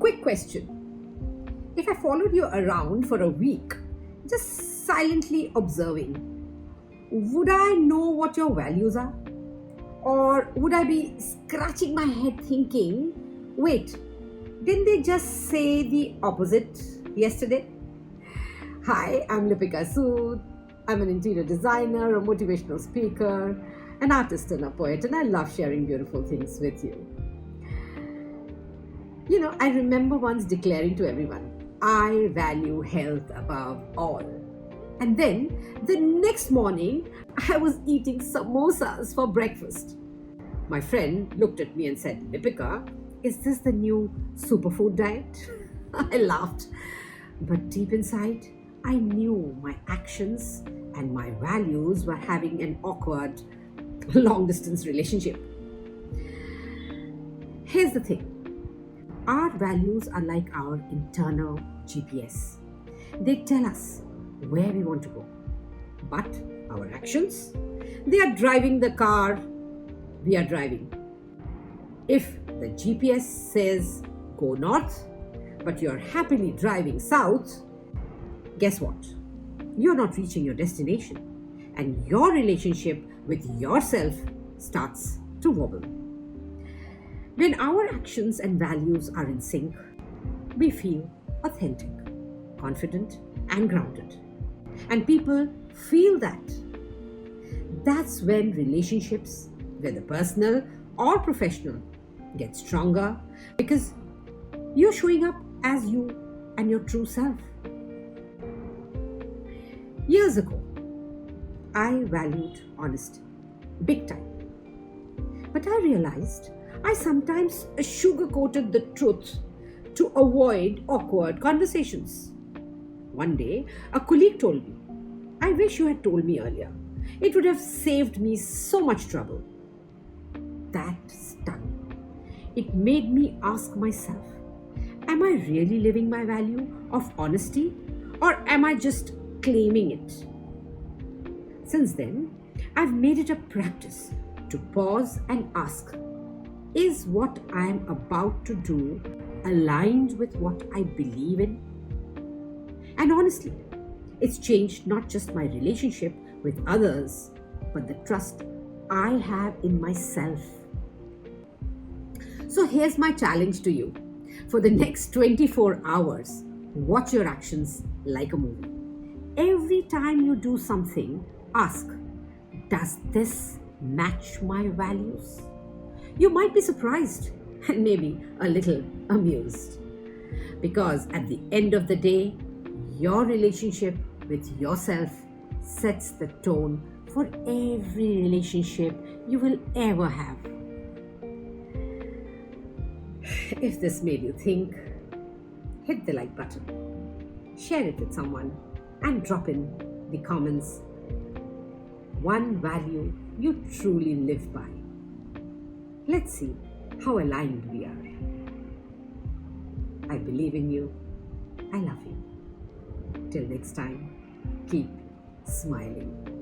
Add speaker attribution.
Speaker 1: Quick question. If I followed you around for a week, just silently observing, would I know what your values are? Or would I be scratching my head thinking, wait, didn't they just say the opposite yesterday? Hi, I'm Lipika Sud. I'm an interior designer, a motivational speaker, an artist and a poet, and I love sharing beautiful things with you. I remember once declaring to everyone, I value health above all. And then the next morning, I was eating samosas for breakfast. My friend looked at me and said, Lipika, is this the new superfood diet? I laughed. But deep inside, I knew my actions and my values were having an awkward long distance relationship. Here's the thing. Our values are like our internal GPS. They tell us where we want to go. But our actions, they are driving the car we are driving. If the GPS says go north, but you're happily driving south, guess what? You're not reaching your destination, and your relationship with yourself starts to wobble. When our actions and values are in sync, we feel authentic, confident, and grounded. And people feel that. That's when relationships, whether personal or professional, get stronger because you're showing up as you and your true self. Years ago, I valued honesty, big time. But I realized I sometimes sugar-coated the truth to avoid awkward conversations. One day, a colleague told me, I wish you had told me earlier. It would have saved me so much trouble. That stung. It made me ask myself, am I really living my value of honesty or am I just claiming it? Since then, I've made it a practice to pause and ask, is what I am about to do aligned with what I believe in? And honestly, it's changed not just my relationship with others, but the trust I have in myself. So here's my challenge to you. For the next 24 hours, watch your actions like a movie. Every time you do something, ask, does this match my values? You might be surprised and maybe a little amused. Because at the end of the day, your relationship with yourself sets the tone for every relationship you will ever have. If this made you think, hit the like button, share it with someone, and drop in the comments one value you truly live by. Let's see how aligned we are. I believe in you. I love you. Till next time, keep smiling.